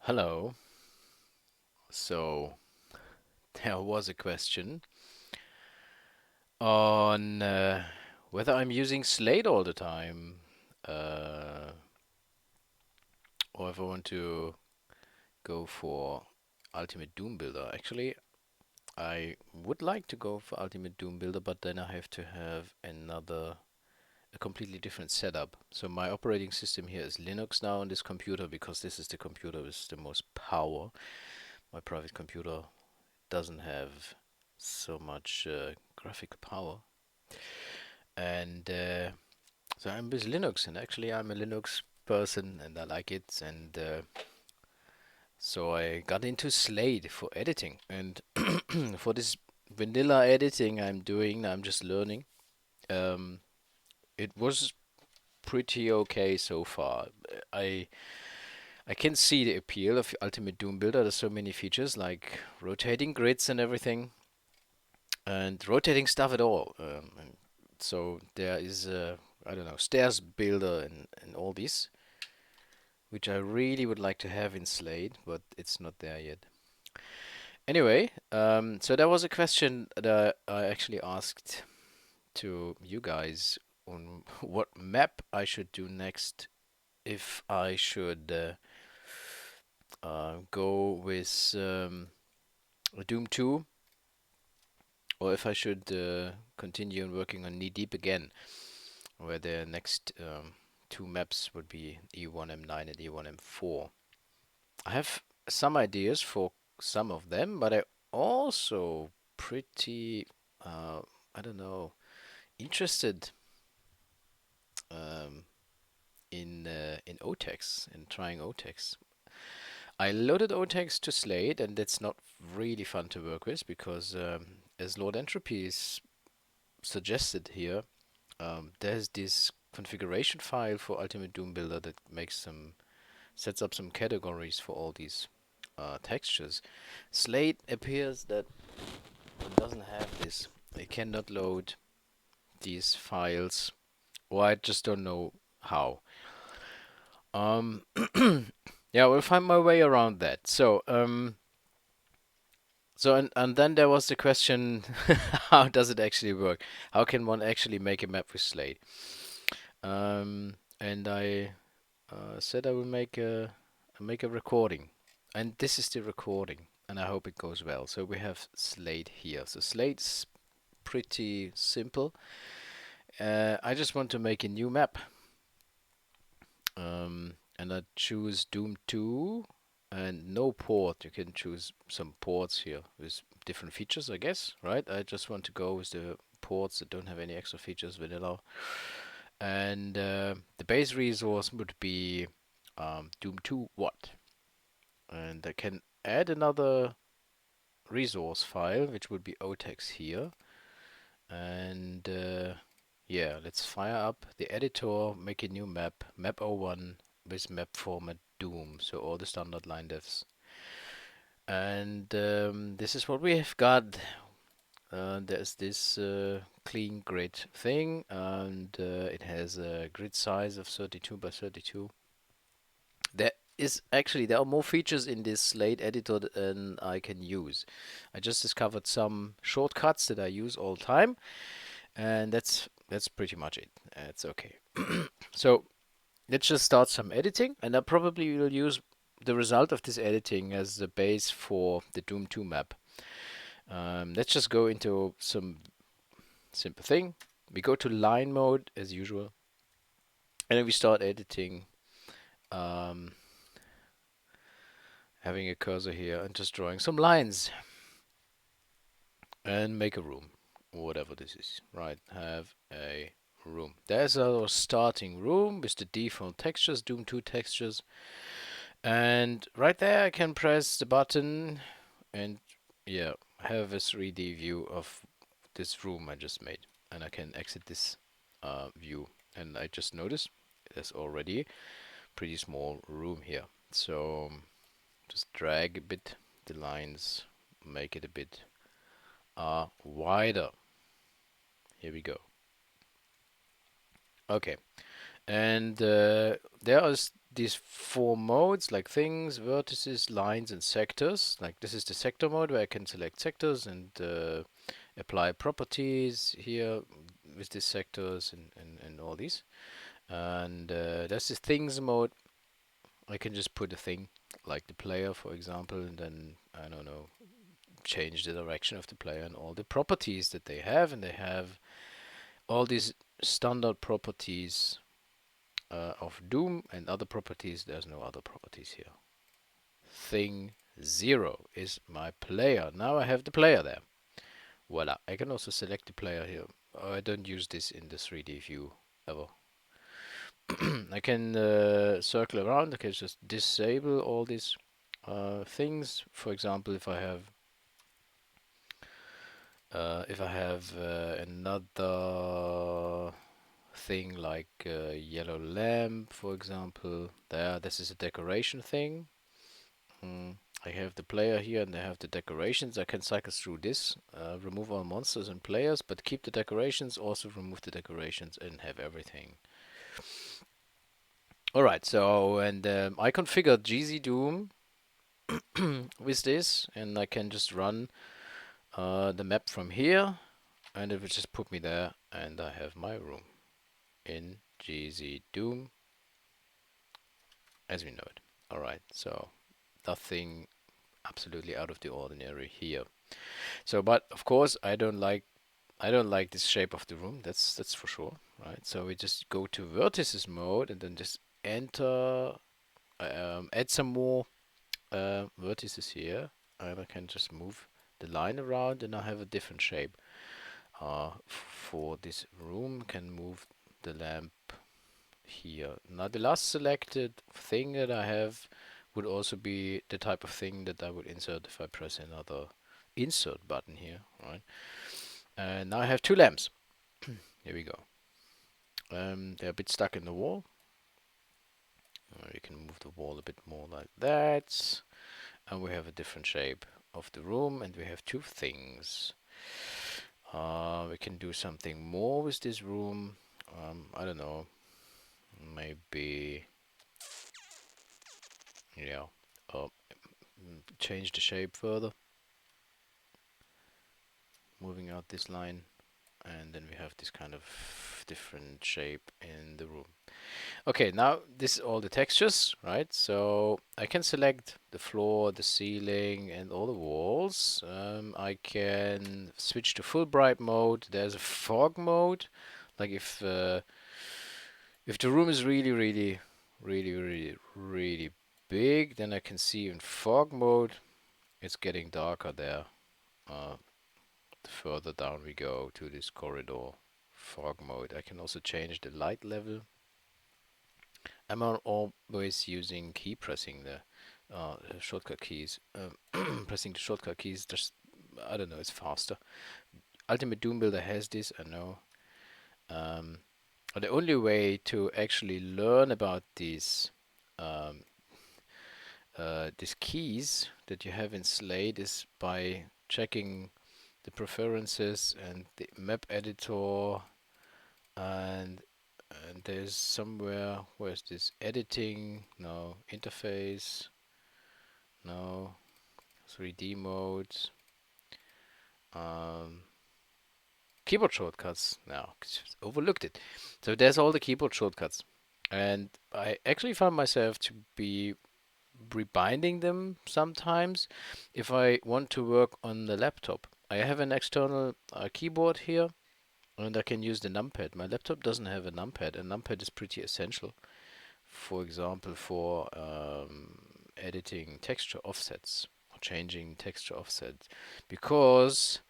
Hello. So there was a question on whether I'm using Slate all the time, uh, or if I want to go for Ultimate Doom Builder. Actually, I would like to go for Ultimate Doom Builder, but then I have to have a completely different setup. So my operating system here is Linux now on this computer because this is the computer with the most power. My private computer doesn't have so much graphic power. And so I'm with Linux, and actually I'm a Linux person, and I like it. And so I got into Slade for editing, and for this vanilla editing I'm just learning. Um, it was pretty okay so far. I I can see the appeal of Ultimate Doom Builder. There's so many features like rotating grids and everything, and rotating stuff at all. And so there is I don't know, stairs builder and all these, which I really would like to have in Slade, but it's not there yet. Anyway, so there was a question that I actually asked to you guys on what map I should do next, if I should go with Doom 2, or if I should continue working on Knee Deep again, where the next two maps would be E1M9 and E1M4. I have some ideas for some of them, but I also pretty, uh, I don't know, interested um, in OTEX, in trying OTEX. I loaded OTEX to Slate, and it's not really fun to work with because, as Lord Entropy is suggested here, there's this configuration file for Ultimate Doom Builder that makes some sets up some categories for all these textures. Slate appears that it doesn't have this. It cannot load these files, or I just don't know how. Um, yeah, we'll find my way around that. And then there was the question, how does it actually work? How can one actually make a map with Slate? And I said I will make a recording, and this is the recording, and I hope it goes well. So we have Slate here. So Slate's pretty simple. I just want to make a new map, and I choose Doom 2 and no port. You can choose some ports here with different features, I guess, right? I just want to go with the ports that don't have any extra features, vanilla. And the base resource would be Doom 2 what? And I can add another resource file, which would be OTEX here. And yeah, let's fire up the editor, make a new map, map01 with map format Doom, so all the standard line defs. And this is what we have got. There's this clean grid thing, and it has a grid size of 32 by 32. There are more features in this Slate editor than I can use. I just discovered some shortcuts that I use all the time, and that's pretty much it. It's okay. So let's just start some editing, and I probably will use the result of this editing as the base for the Doom 2 map. Let's just go into some simple thing. We go to line mode as usual, and then we start editing. Um, Having a cursor here and just drawing some lines and make a room, whatever this is, right? Have a room. There's our starting room with the default textures, Doom 2 textures, and right there I can press the button and yeah, have a 3D view of this room I just made, and I can exit this view, and I just noticed there's already a pretty small room here, so just drag a bit the lines, make it a bit wider. Here we go. Okay, and there is these 4 modes like things, vertices, lines, and sectors. Like this is the sector mode where I can select sectors and apply properties here with these sectors and all these. And that's the things mode. I can just put a thing like the player, for example, and then I don't know, change the direction of the player and all the properties that they have, and they have all these standard properties of Doom and other properties. There's no other properties here. Thing 0 is my player. Now I have the player there. Voila. I can also select the player here. I don't use this in the 3D view ever. I can circle around. I can just disable all these things. For example, if I have another thing like yellow lamp, for example, this is a decoration thing. I have the player here and I have the decorations. I can cycle through this, remove all monsters and players, but keep the decorations, also remove the decorations and have everything. Alright, so, and I configured GZ Doom with this, and I can just run the map from here, and it will just put me there, and I have my room in GZ Doom as we know it. Alright, so nothing absolutely out of the ordinary here. So, but of course, I don't like this shape of the room. That's for sure, right? So we just go to vertices mode and then just enter, add some more vertices here, and I can just move the line around, and I have a different shape. For this room, can move the lamp here. Now the last selected thing that I have would also be the type of thing that I would insert if I press another insert button here, right? And now I have 2 lamps. Here we go. They're a bit stuck in the wall. You can move the wall a bit more like that. And we have a different shape of the room, and we have 2 things. We can do something more with this room. I don't know. Maybe, yeah, change the shape further. Moving out this line, and then we have this kind of different shape in the room. Okay, now this is all the textures, right? So I can select the floor, the ceiling, and all the walls. I can switch to full bright mode. There's a fog mode, like if the room is really big, then I can see in fog mode it's getting darker there. Further down we go to this corridor fog mode. I can also change the light level. I'm always using key pressing, the shortcut keys. Pressing the shortcut keys, just, I don't know, it's faster. Ultimate Doom Builder has this, I know. The only way to actually learn about these keys that you have in SLADE is by checking the preferences and the map editor, and there's somewhere, where's this, editing, no, interface, no, 3D modes, keyboard shortcuts, no, overlooked it. So there's all the keyboard shortcuts, and I actually found myself to be rebinding them sometimes if I want to work on the laptop. I have an external keyboard here, and I can use the numpad. My laptop doesn't have a numpad, and numpad is pretty essential. For example, for editing texture offsets or changing texture offsets, because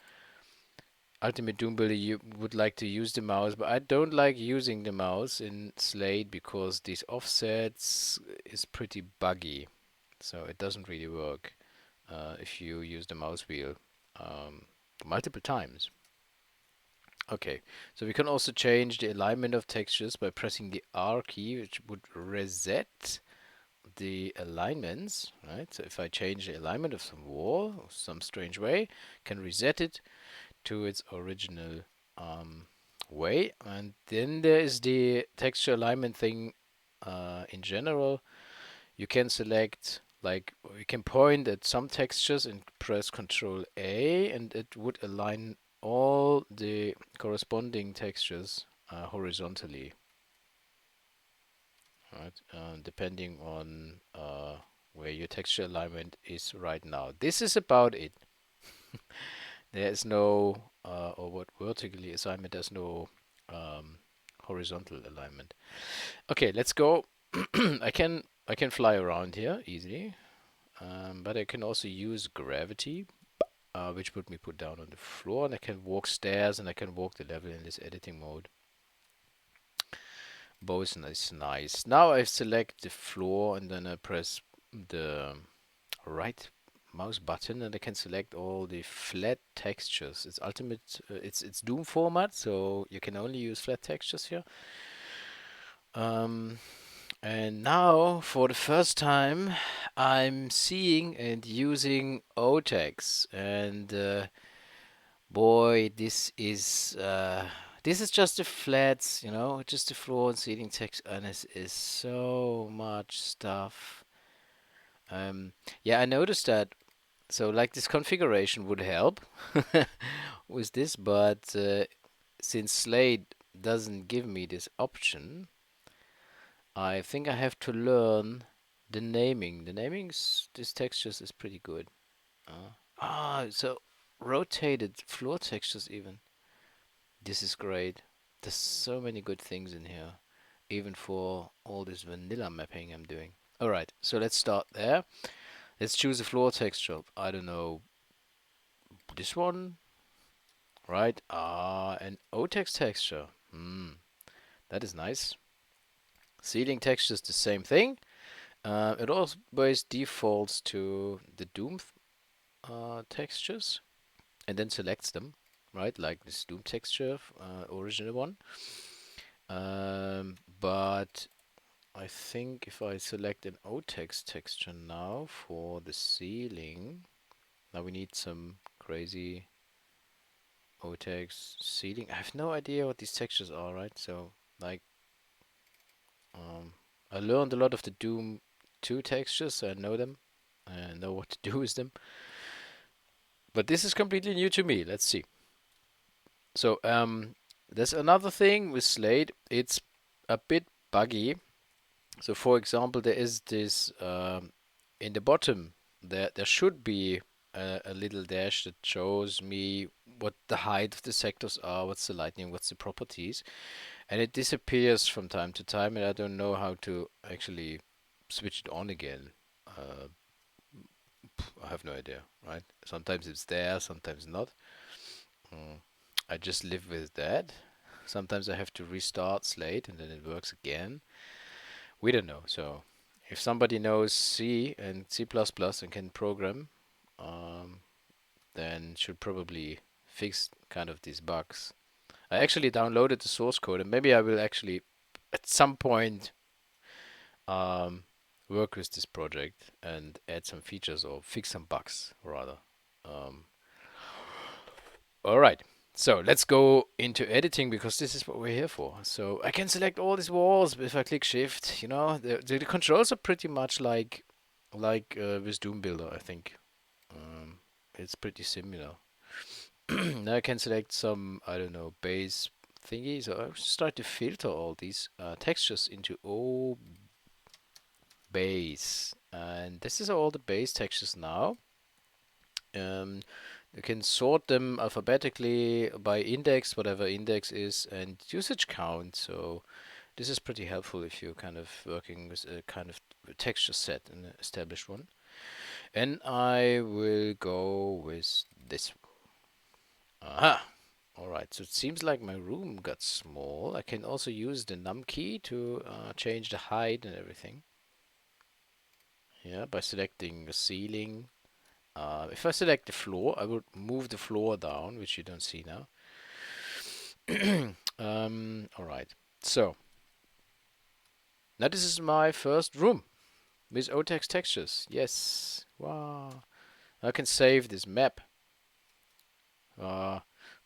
Ultimate Doom Builder, you would like to use the mouse, but I don't like using the mouse in SLADE because these offsets is pretty buggy, so it doesn't really work if you use the mouse wheel multiple times. Okay, so we can also change the alignment of textures by pressing the R key, which would reset the alignments, right? So if I change the alignment of some wall, some strange way, can reset it to its original way. And then there is the texture alignment thing in general, you can select, like, you can point at some textures and press Control A, and it would align all the corresponding textures horizontally, right? Depending on where your texture alignment is right now. This is about it. There is no, or what vertically assignment, there's no horizontal alignment. Okay, let's go. I can fly around here easily, but I can also use gravity, which would me put down on the floor, and I can walk stairs and I can walk the level in this editing mode. Both is nice. Now I select the floor and then I press the right mouse button and I can select all the flat textures. It's ultimate. It's Doom format, so you can only use flat textures here. And now, for the first time, I'm seeing and using OTEX, and boy, this is just the flats, just the floor and ceiling text, and this is so much stuff. Yeah, I noticed that. So, like, this configuration would help with this, but since Slade doesn't give me this option, I think I have to learn the naming. The namings, this textures is pretty good. So rotated floor textures even. This is great. There's so many good things in here, even for all this vanilla mapping I'm doing. Alright, so let's start there. Let's choose a floor texture. I don't know, this one, right? An OTEX texture. That is nice. Ceiling texture is the same thing. It always defaults to the Doom textures and then selects them, right? Like this Doom texture, original one. But I think if I select an OTEX texture now for the ceiling, now we need some crazy OTEX ceiling. I have no idea what these textures are, right? So, like, I learned a lot of the Doom 2 textures, so I know them. I know what to do with them. But this is completely new to me. Let's see. So, there's another thing with Slade. It's a bit buggy. So, for example, there is this in the bottom. There should be a little dash that shows me what the height of the sectors are, what's the lighting, what's the properties, and it disappears from time to time, and I don't know how to actually switch it on again. Uh, I have no idea, right? Sometimes it's there, sometimes not. Mm. I just live with that. Sometimes I have to restart Slate and then it works again. We don't know. So if somebody knows C and C++ and can program, um, then should probably fix kind of these bugs. I actually downloaded the source code and maybe I will actually at some point um, work with this project and add some features or fix some bugs rather. Um, all right. So let's go into editing because this is what we're here for. So I can select all these walls if I click Shift. The controls are pretty much like with Doom Builder, I think. It's pretty similar. Now I can select some, I don't know, base thingy. So I start to filter all these textures into base, and this is all the base textures now. You can sort them alphabetically by index, whatever index is, and usage count. So this is pretty helpful if you're kind of working with a kind of texture set, an established one. And I will go with this. Aha! Alright, so it seems like my room got small. I can also use the num key to change the height and everything. Yeah, by selecting the ceiling. If I select the floor, I would move the floor down, which you don't see now. Alright, so now this is my first room with OTEX textures. Yes, wow. I can save this map. Okay,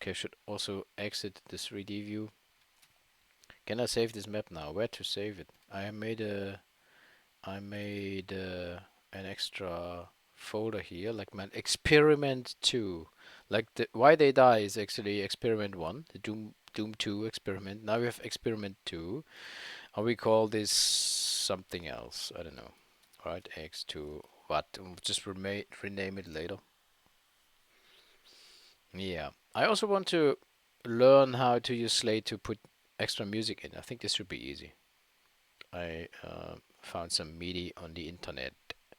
I should also exit the 3D view. Can I save this map now? Where to save it? I made an extra folder here, like my experiment 2. Like why they die is actually experiment 1, the Doom 2 experiment. Now we have experiment 2. And we call this something else. I don't know. Right, X2 what? Just rename it later. Yeah. I also want to learn how to use Slate to put extra music in. I think this should be easy. I found some MIDI on the internet,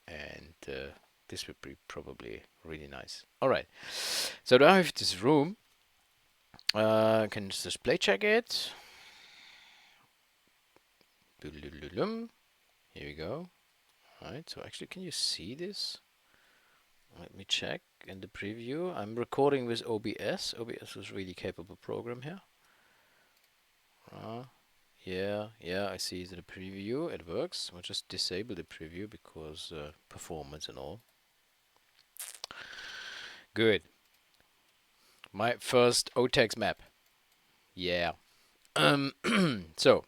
and this would be probably really nice. All right, so now I have this room. Can just play check it. Here we go. All right, so actually, can you see this? Let me check in the preview. I'm recording with OBS. OBS is a really capable program here. Yeah, I see the preview. It works. We'll just disable the preview because performance and all. Good. My first OTEX map. Yeah. So,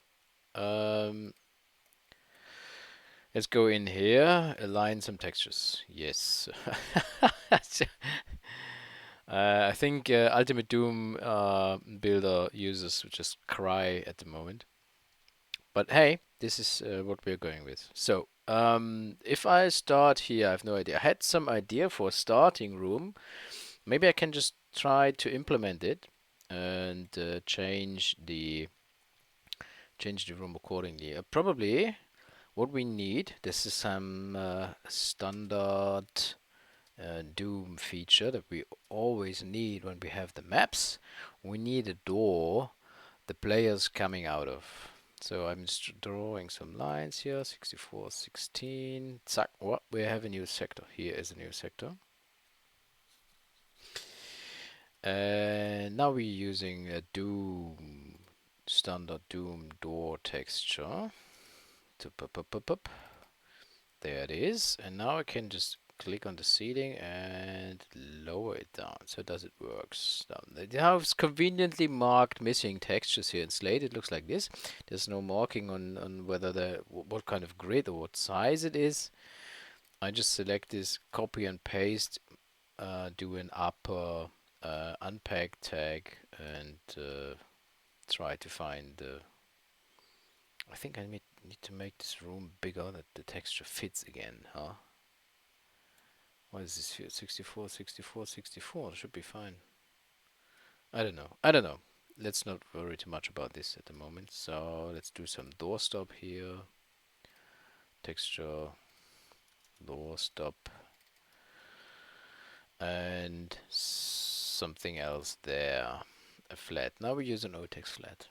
let's go in here, align some textures. Yes. I think Ultimate Doom builder users would just cry at the moment. But hey, this is what we're going with. So, if I start here, I have no idea. I had some idea for a starting room. Maybe I can just try to implement it and change the room accordingly. Probably what we need, this is some standard Doom feature that we always need when we have the maps. We need a door the player's coming out of. So I'm just drawing some lines here, 64, 16. Zack, what? We have a new sector. Here is a new sector. And now we're using a Doom, standard Doom door texture. There it is. And now I can just click on the seating and lower it down. So does it works? It has conveniently marked missing textures here in SLADE. It looks like this. There's no marking on whether what kind of grid or what size it is. I just select this, copy and paste, do an upper unpack tag, and try to find the. I think I need to make this room bigger that the texture fits again, huh? What is this here? 64, 64, 64. Should be fine. I don't know. Let's not worry too much about this at the moment. So let's do some doorstop here. Texture, doorstop, and something else there. A flat. Now we use an OTEX flat.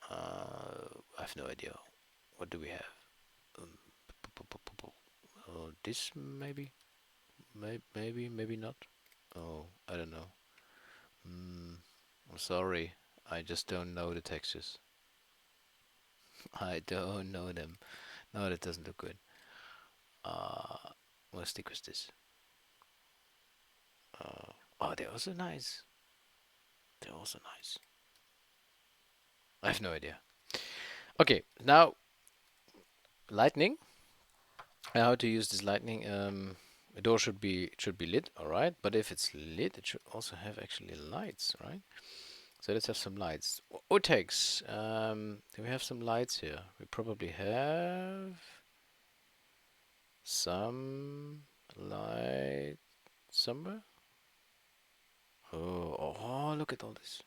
I have no idea. What do we have? This maybe? Maybe not. Oh, I don't know. I'm sorry. I just don't know the textures. I don't know them. No, that doesn't look good. We'll stick with this. Oh, they're also nice. They're also nice. I have no idea. Okay, now lightning. How to use this lightning? The door should be lit, all right. But if it's lit, it should also have actually lights, right? So let's have some lights. OTEX. Do we have some lights here? We probably have some light somewhere. Oh, look at all this.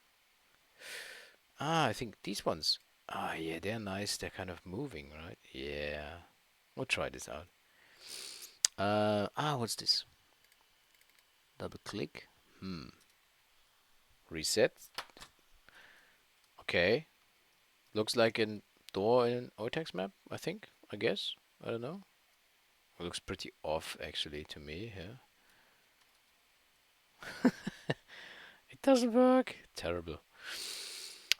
I think these ones. Yeah, they're nice. They're kind of moving, right? Yeah. We'll try this out. What's this? Double click. Reset. Okay. Looks like a door in an OTEX map, I think. I guess. I don't know. It looks pretty off, actually, to me here. It doesn't work. Terrible.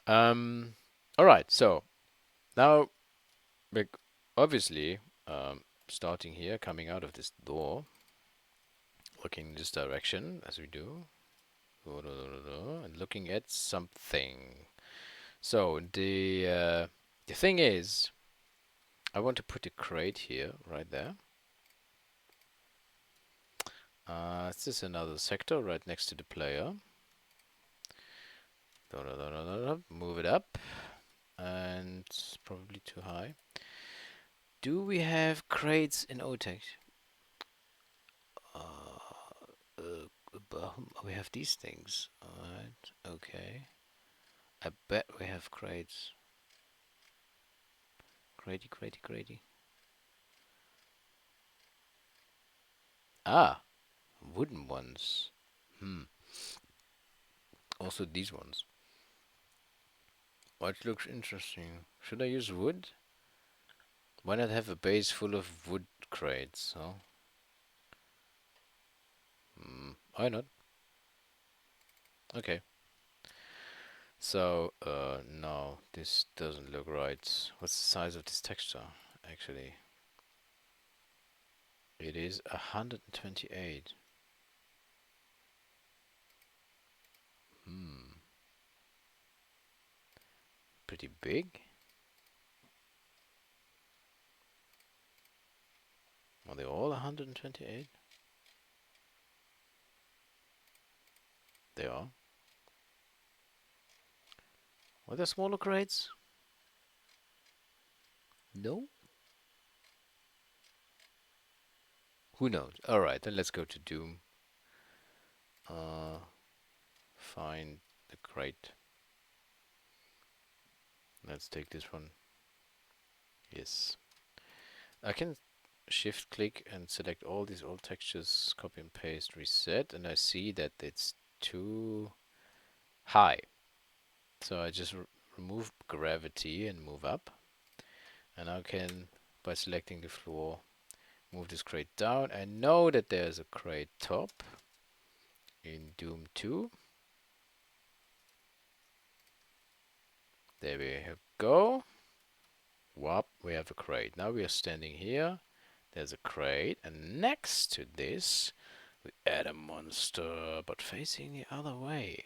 Alright, so now, obviously, starting here, coming out of this door, looking in this direction, as we do, and looking at something. So, the The thing is, I want to put a crate here, right there. This is another sector right next to the player. Move it up, and it's probably too high. Do we have crates in OTEX? We have these things. Alright, okay. I bet we have crates. Cratey. Ah, wooden ones. Also these ones. Which looks interesting. Should I use wood? Why not have a base full of wood crates, huh? Why not? Okay. So, no, this doesn't look right. What's the size of this texture, actually? It is 128. Pretty big. Are they all 128? They are. Are there smaller crates? No? Who knows? Alright, then let's go to Doom. Find the crate. Let's take this one. Yes. I can shift click and select all these old textures, copy and paste, reset, and I see that it's too high. So I just remove gravity and move up. And I can, by selecting the floor, move this crate down. I know that there's a crate top in Doom 2. There we go. Whoop, we have a crate. Now we are standing here. There's a crate, and next to this, we add a monster, but facing the other way.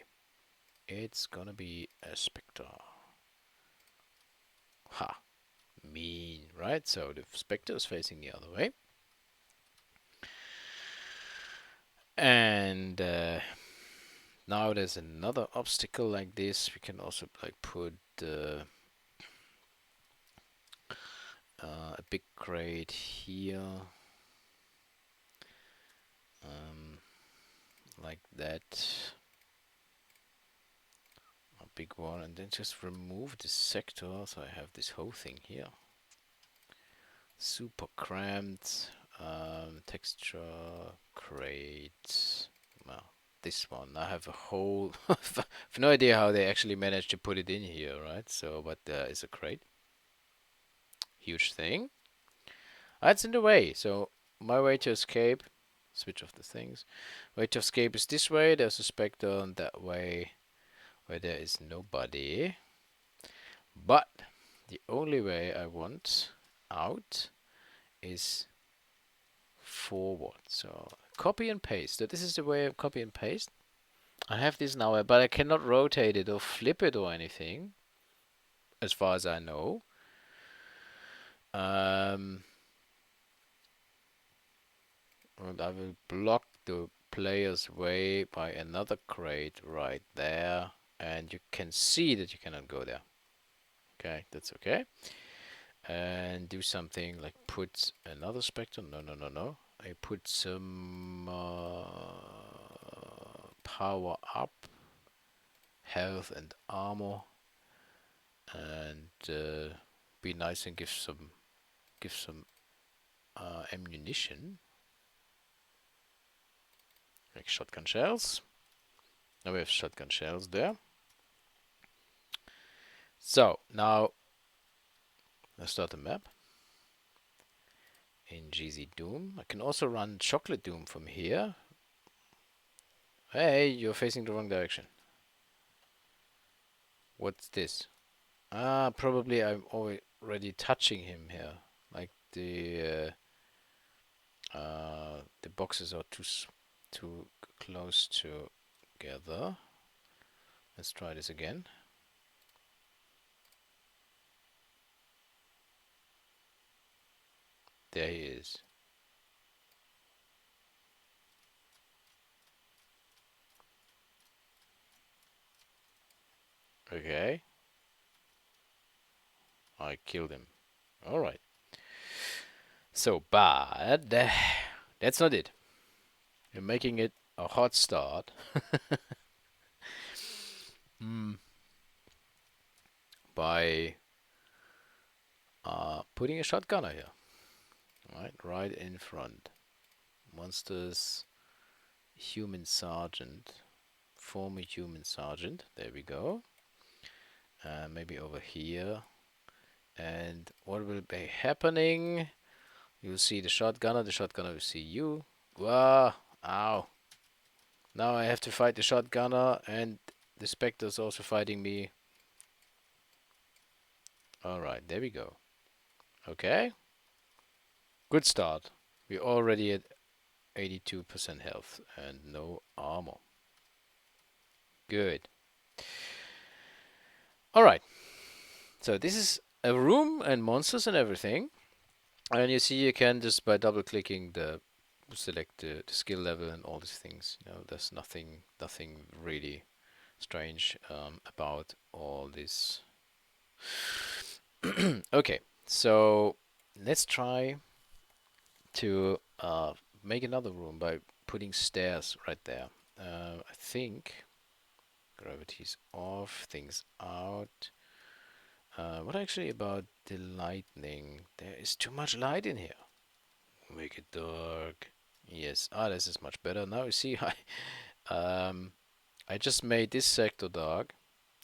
It's gonna be a Spectre. Ha! Mean, right? So the Spectre is facing the other way. And now there's another obstacle like this. We can also like put a big crate here. Like that. A big one, and then just remove this sector so I have this whole thing here. Super cramped. Texture crate. Well, this one. I have a whole. I have no idea how they actually managed to put it in here, right? So, but it's a crate. Huge thing. It's in the way. So my way to escape. Switch off the things. Way to escape is this way. There's a specter on that way where there is nobody. But the only way I want out is forward. So copy and paste. So this is the way of copy and paste. I have this now, but I cannot rotate it or flip it or anything, as far as I know. And I will block the player's way by another crate right there, and you can see that you cannot go there. Okay, that's okay. And do something like put another spectrum. No. I put some power up, health and armor, and be nice and give some ammunition, like shotgun shells. Now we have shotgun shells there. So now let's start the map in GZ Doom. I can also run Chocolate Doom from here. Hey, you're facing the wrong direction. What's this? Probably I'm already touching him here. Like the boxes are too close together. Let's try this again. There he is. Okay. I killed him. Alright. So, but that's not it. You're making it a hot start. By putting a shotgunner here. Right in front. Monsters, human sergeant, former human sergeant. There we go. Maybe over here. And what will be happening? You'll see the shotgunner will see you. Wow, ow. Now I have to fight the shotgunner, and the Spectre's also fighting me. Alright, there we go. Okay. Good start. We're already at 82% health and no armor. Good. Alright. So this is a room and monsters and everything. And you see you can just by double clicking select the skill level and all these things. You know, there's nothing really strange about all this. Okay, so let's try to make another room by putting stairs right there. I think gravity's off, things out. What actually about the lightning? There is too much light in here. Make it dark. Yes. Ah, this is much better. Now you see, I just made this sector dark,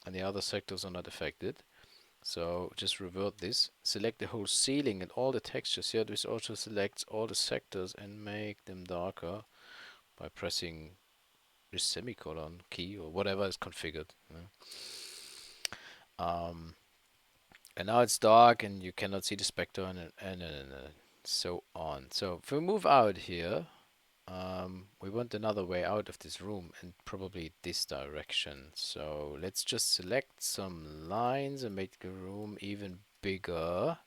and the other sectors are not affected. So just revert this. Select the whole ceiling and all the textures here. This also selects all the sectors and make them darker by pressing the semicolon key or whatever is configured. And now it's dark and you cannot see the spectre and so on. So if we move out here, we want another way out of this room and probably this direction. So let's just select some lines and make the room even bigger.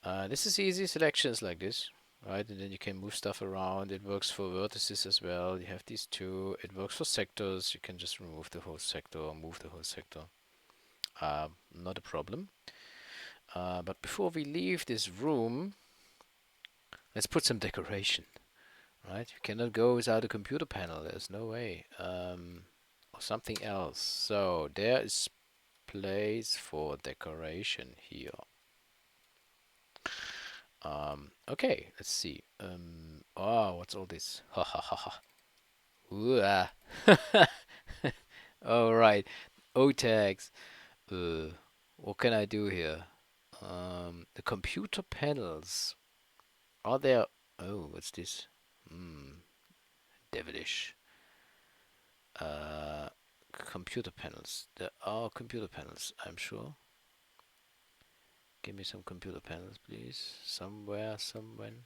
This is easy selections like this, right? And then you can move stuff around. It works for vertices as well. You have these two. It works for sectors. You can just remove the whole sector or move the whole sector. Not a problem. But before we leave this room, let's put some decoration, right? You cannot go without a computer panel. There's no way. Or something else. So there is place for decoration here. Okay, let's see. Oh, what's all this? Ha ha ha ha. Ooh, ah. All right. OTEX. What can I do here? The computer panels. Are there? Oh, what's this? Devilish. Computer panels. There are computer panels, I'm sure. Give me some computer panels, please. Somewhere, somewhen.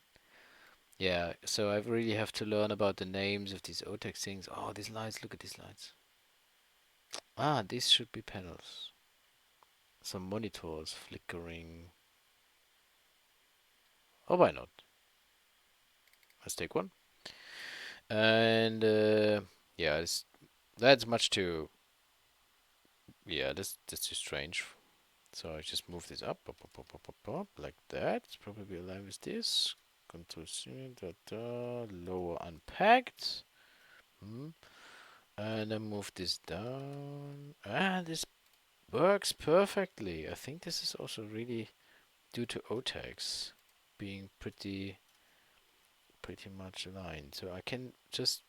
Yeah, so I really have to learn about the names of these OTEX things. Oh, these lights, look at these lights. Ah, these should be panels. Some monitors flickering. Oh, why not? Let's take one. And yeah, that's much too. Yeah, that's too strange. So I just move this up, like that. It's probably aligned with this. Control C, lower unpacked. And then move this down. Ah, this works perfectly. I think this is also really due to OTEX being pretty much aligned. So I can just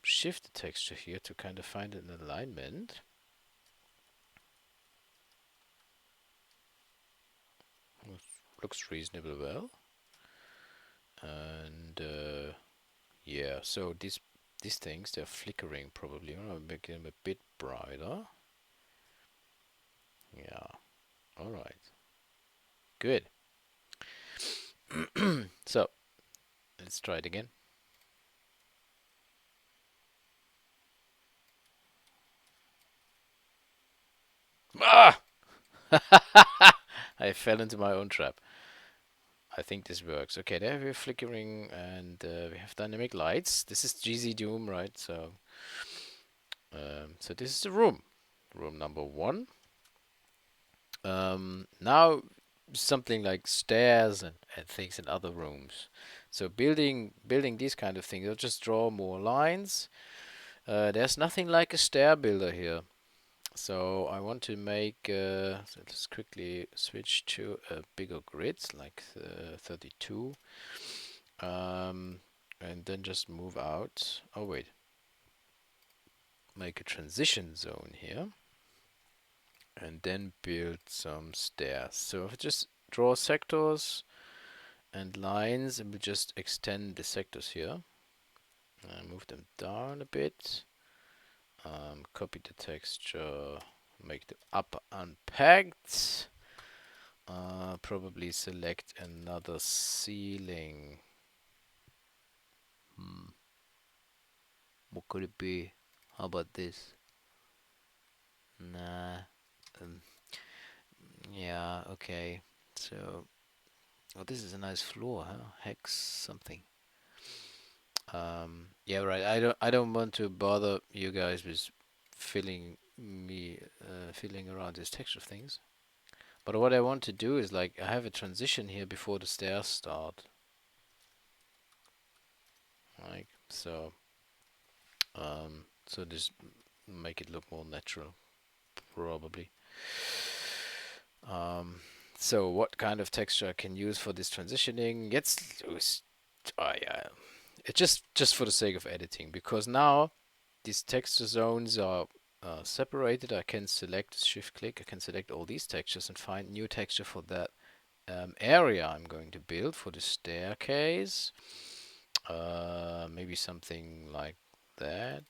shift the texture here to kind of find an alignment. Looks reasonably well. And yeah, so these things, they're flickering probably. I'll make them a bit brighter. Yeah. All right. Good. So let's try it again. Ah! I fell into my own trap. I think this works. Okay, there we're flickering and we have dynamic lights. This is GZ Doom, right? So this is the room number 1. Now something like stairs and things in other rooms. So building these kind of things, I'll just draw more lines. There's nothing like a stair builder here. So I want to make, so let's quickly switch to a bigger grid, like 32. And then just move out. Oh wait, make a transition zone here. And then build some stairs. So if I just draw sectors and lines, and we just extend the sectors here. Move them down a bit. Copy the texture, make the upper unpacked. Probably select another ceiling. What could it be? How about this? Nah. Yeah, okay. So, oh, this is a nice floor, huh? Hex something. Yeah, right. I don't want to bother you guys with filling around these texture things. But what I want to do is, like, I have a transition here before the stairs start. Like so. So just make it look more natural, probably. So what kind of texture I can use for this transitioning? Let's use, oh yeah, it's just for the sake of editing, because now these texture zones are separated. I can select, shift click, I can select all these textures and find new texture for that area I'm going to build for the staircase. Maybe something like that.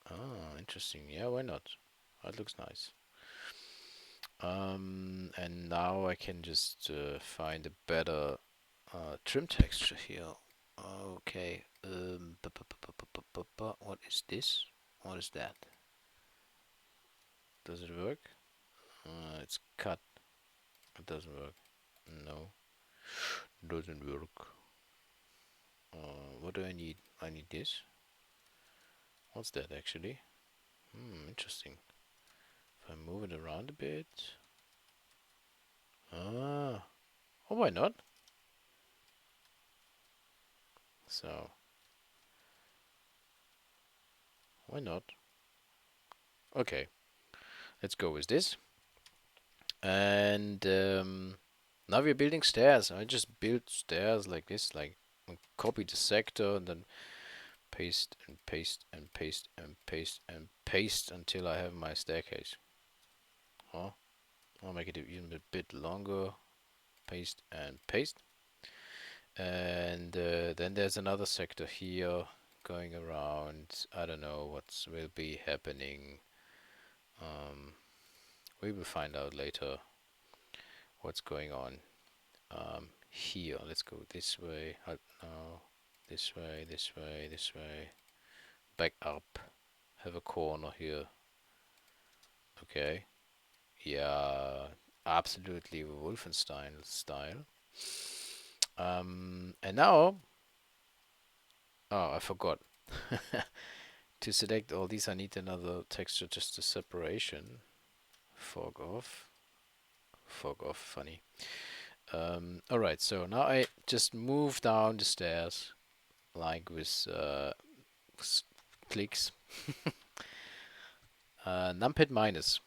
Oh, interesting. Yeah, why not? That looks nice. And now I can just find a better trim texture here. Okay. What is this? What is that? Does it work? It's cut. It doesn't work. No, doesn't work. What do I need? I need this. What's that actually? Interesting. If I move it around a bit. Ah, oh, why not? So, why not? Okay, let's go with this. And now we're building stairs. I just built stairs like this, like copy the sector and then paste and paste and paste and paste and paste until I have my staircase. Oh, I'll make it even a bit longer. Paste and paste. And then there's another sector here going around. I don't know what will be happening. We will find out later what's going on. Here, let's go this way. No, this way, this way, this way. Back up. Have a corner here. Okay. Yeah, absolutely Wolfenstein style. And now, oh, I forgot. To select all these, I need another texture, just a separation. Fog off. Fog off, funny. Alright, so now I just move down the stairs, like with clicks. Numpad minus.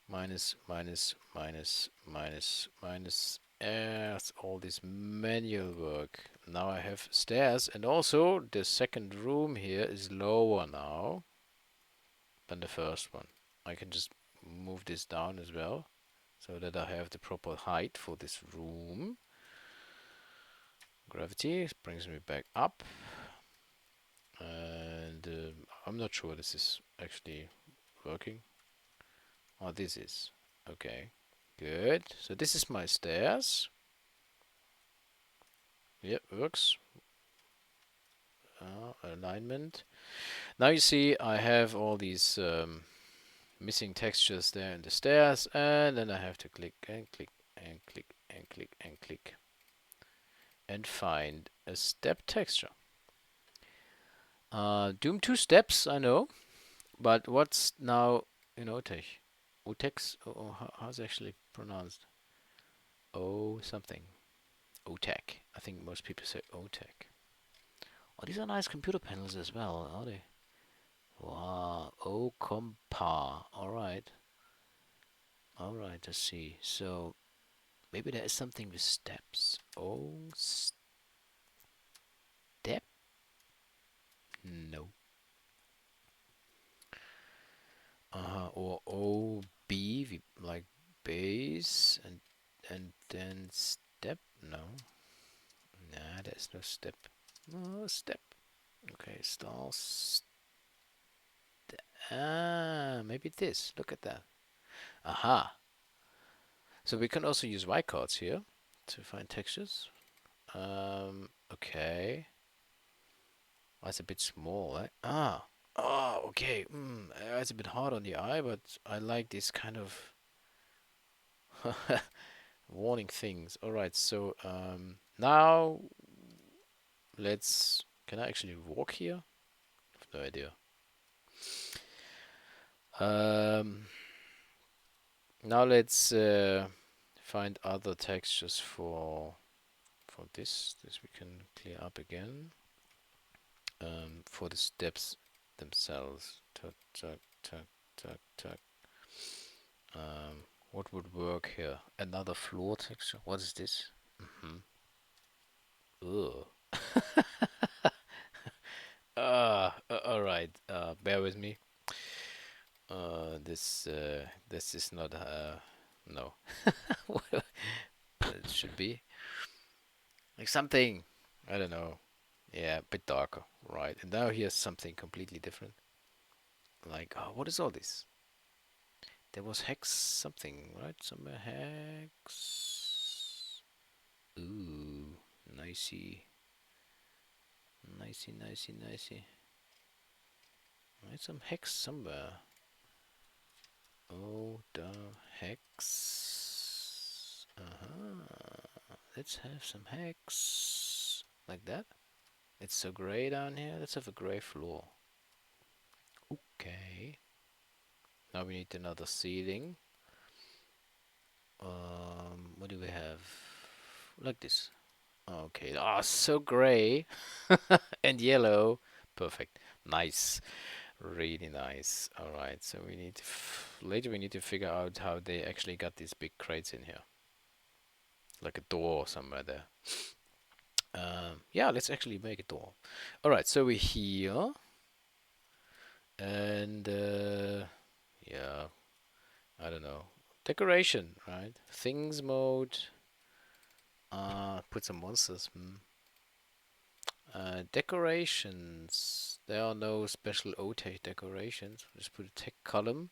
Minus, minus, minus, minus, minus. It's all this manual work. Now I have stairs, and also the second room here is lower now than the first one. I can just move this down as well, so that I have the proper height for this room. Gravity brings me back up, and I'm not sure this is actually working. Oh, this is. Okay, good. So this is my stairs. Yep, works. Alignment. Now you see I have all these missing textures there in the stairs, and then I have to click and click and click and click and click and find a step texture. Doom 2 steps, I know, but what's now in OTEX? OTEX? How's it actually pronounced? O something. OTEC. I think most people say OTEC. Oh, these are nice computer panels as well, are they? Wow. O compa. Alright. Alright, I see. So maybe there is something with steps. O step? No. Or OB, like base, and then step? No. Nah, there's no step. No step. Okay, stall. Maybe this. Look at that. Aha. So we can also use wildcards here to find textures. Okay. That's a bit small, eh? Oh, okay. It's a bit hard on the eye, but I like this kind of warning things. All right, so now let's. Can I actually walk here? I have no idea. Now let's find other textures for this. This we can clear up again. For the steps themselves. Tuck, tuck, tuck, tuck, tuck. What would work here? Another floor texture. What is this? Ugh. All right. Bear with me. This is not no. It should be like something. I don't know. Yeah, a bit darker, right? And now here's something completely different. Like, oh, what is all this? There was hex something, right? Somewhere hex. Ooh, nicey, nicey, nicey, nicey. Right, some hex somewhere. Oh, the hex. Let's have some hex like that. It's so gray down here. Let's have a gray floor. Okay. Now we need another ceiling. What do we have? Like this. Okay. Ah, so gray and yellow. Perfect. Nice. Really nice. All right. So we need to later we need to figure out how they actually got these big crates in here, like a door somewhere there. Yeah, let's actually make a door. All right. So we're here, and yeah, I don't know. Decoration, right? Things mode. Put some monsters. Decorations. There are no special OTEX decorations. Just put a tech column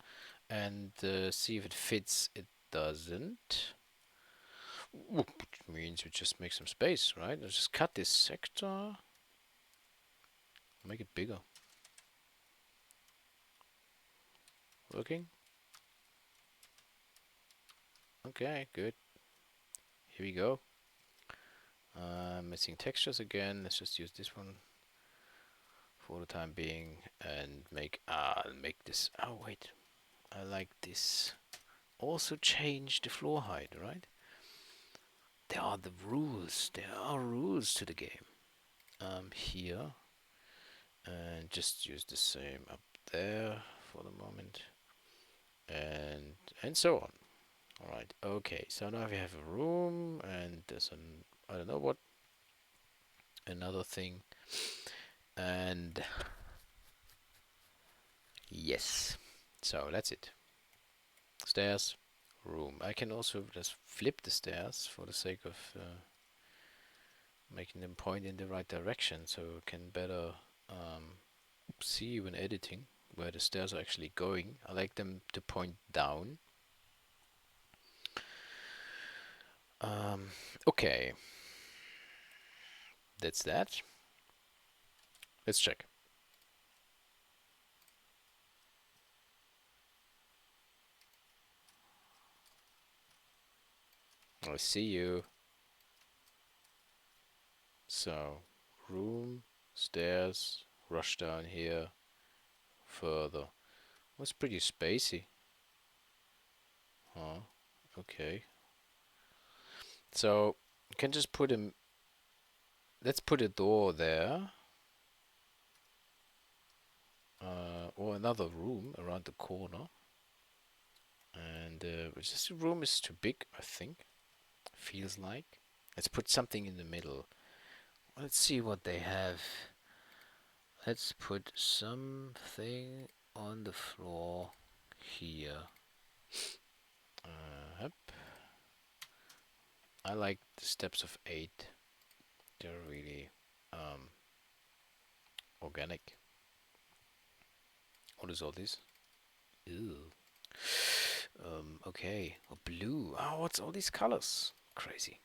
and see if it fits. It doesn't. Which means we just make some space, right? Let's just cut this sector. Make it bigger. Working? Okay, good. Here we go. Missing textures again. Let's just use this one for the time being and make this. Oh wait, I like this. Also change the floor height, right? There are the rules. There are rules to the game. Here, and just use the same up there for the moment, and so on. All right. Okay. So now we have a room, and there's an I don't know what another thing, and yes. So that's it. Stairs, room. I can also just flip the stairs for the sake of making them point in the right direction, so we can better see when editing where the stairs are actually going. I like them to point down. Okay, that's that. Let's check. I see you. So, room, stairs, rush down here, further. That's pretty spacey. Huh? Okay. So, you can just put him. Let's put a door there. Or another room around the corner. And this room is too big, I think. Feels like. Let's put something in the middle. Let's see what they have. Let's put something on the floor here. Yep. I like the steps of 8. They're really organic. What is all this? Ew. Okay. Oh, blue. Oh, what's all these colors? Crazy.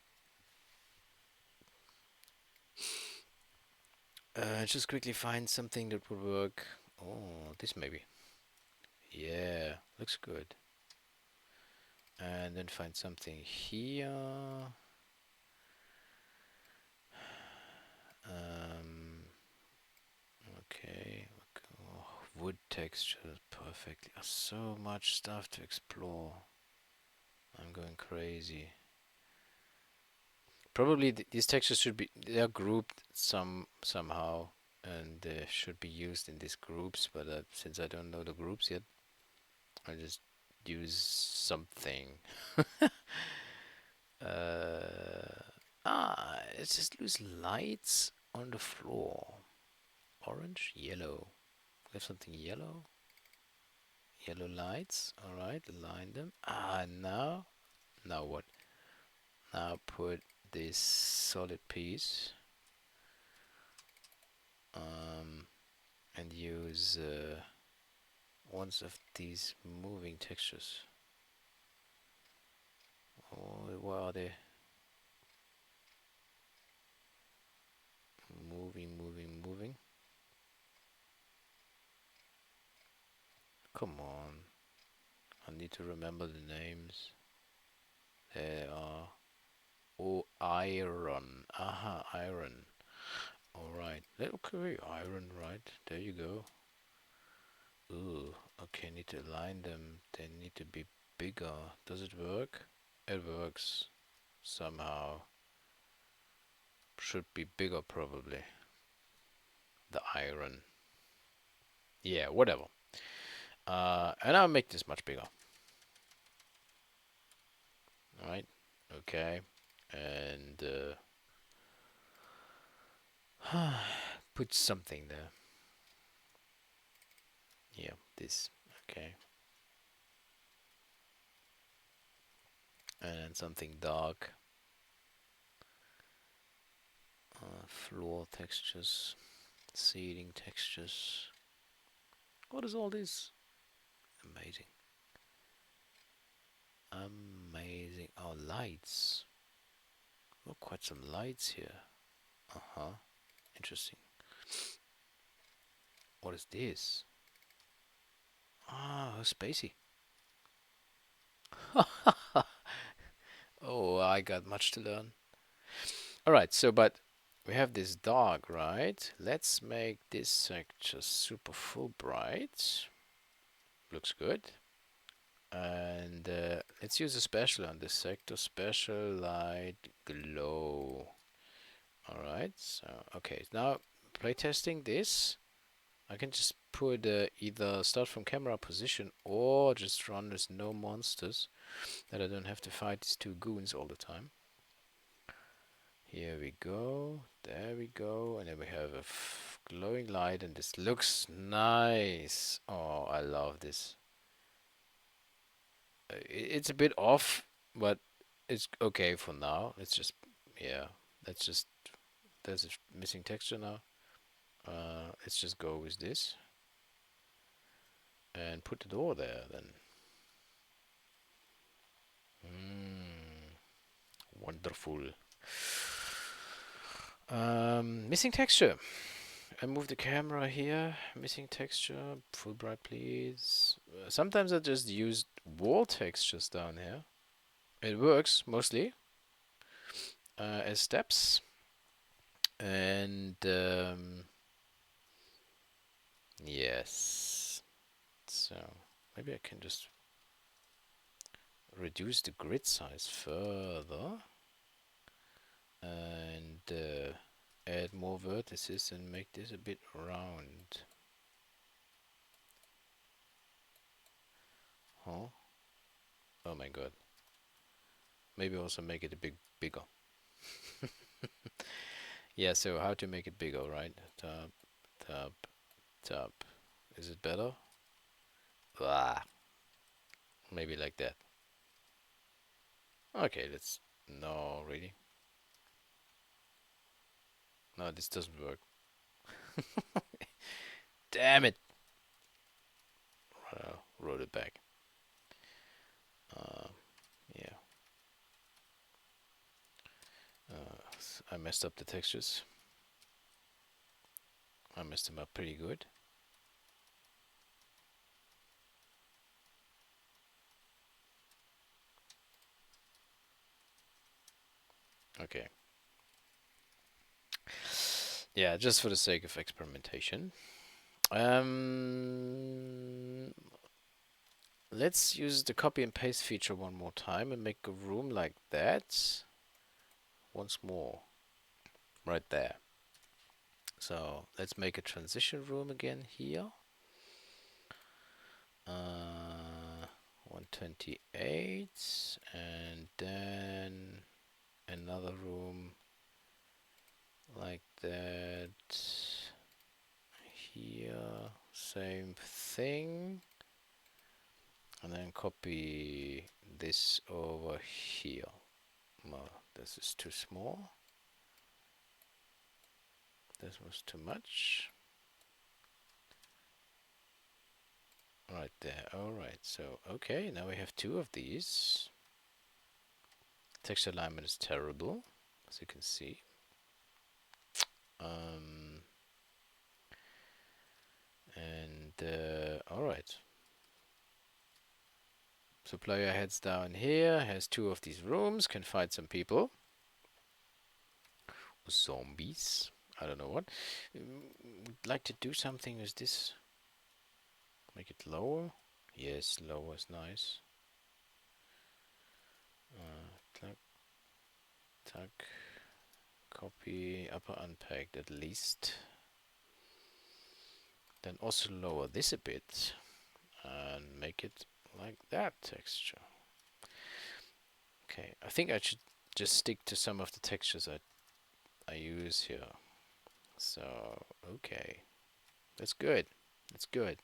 Just quickly find something that would work. Oh, this maybe. Yeah, looks good. And then find something here. Okay. Oh, wood texture, perfect. So much stuff to explore. I'm going crazy. Probably these textures should be, they are grouped somehow, and they should be used in these groups. But since I don't know the groups yet, I just use something. Let's just use lights on the floor. Orange, yellow. We have something yellow. Yellow lights. All right, align them. Now what? Now put this solid piece. And use one of these moving textures. Oh, where are they? Moving. Come on. I need to remember the names. They are. Oh, iron. Aha, iron. Alright. Okay, iron, right. There you go. Ooh, okay, need to align them. They need to be bigger. Does it work? It works. Somehow. Should be bigger, probably. The iron. Yeah, whatever. And I'll make this much bigger. Alright. Okay. And put something there. Yeah, this. Okay. And something dark. Floor textures. Ceiling textures. What is all this? Amazing. Amazing. Oh, lights. Oh, quite some lights here. Uh-huh. Interesting. What is this? Ah, spacey. Oh, I got much to learn. Alright, so but we have this dark, right? Let's make this sector super full bright. Looks good. And let's use a special on this sector. Special light glow. Alright, so okay, now playtesting this. I can just put either start from camera position or just run as no monsters, that I don't have to fight these two goons all the time. Here we go, there we go, and then we have a glowing light, and this looks nice. Oh, I love this. It's a bit off, but it's okay for now. Let's just, yeah, let's just, there's a missing texture now. Let's just go with this and put the door there then. Wonderful. Missing texture. I move the camera here. Missing texture. Full bright, please. Sometimes I just use wall textures down here. It works mostly. as steps. And yes, so maybe I can just reduce the grid size further and add more vertices and make this a bit round. Huh? Oh my god. Maybe also make it a bit bigger. Yeah, so how to make it bigger, right? Top, top, top. Is it better? Ah, maybe like that. Okay, let's... No, really? No, this doesn't work. Damn it! Wrote it back. Uh, yeah. I messed up the textures. I messed them up pretty good. Okay. Yeah, just for the sake of experimentation. Let's use the copy and paste feature one more time and make a room like that. Once more. Right there. So let's make a transition room again here. 128 and then another room like that here, same thing, and then copy this over here. No, this is too small, this was too much. Right there. Alright, so okay, now we have two of these. Texture alignment is terrible, as you can see. Alright. So player heads down here, has two of these rooms, can fight some people. Zombies. I don't know what. Would like to do something with this. Make it lower. Yes, lower is nice. Tuck, tuck. Copy, upper unpacked at least. Then also lower this a bit and make it like that texture. Okay, I think I should just stick to some of the textures I use here. So, okay. That's good. That's good.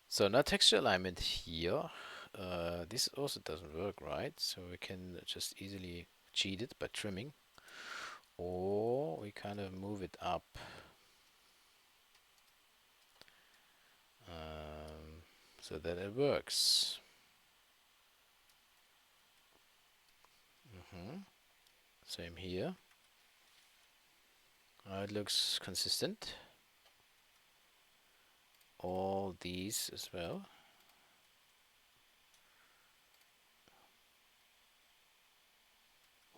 So now texture alignment here. This also doesn't work, right? So we can just easily cheat it by trimming. Or we kind of move it up. So that it works. Same here. It looks consistent. All these as well.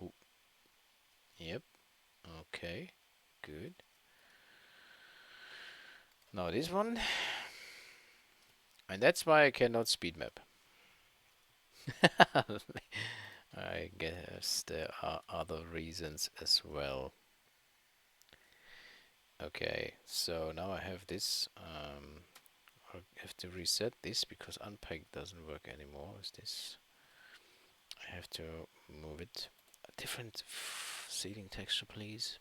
Ooh. Yep. Okay. Good. Now this one. And that's why I cannot speed map. I guess there are other reasons as well. Okay, so now I have this. I have to reset this because unpack doesn't work anymore. Is this? I have to move it. A different ceiling texture, please.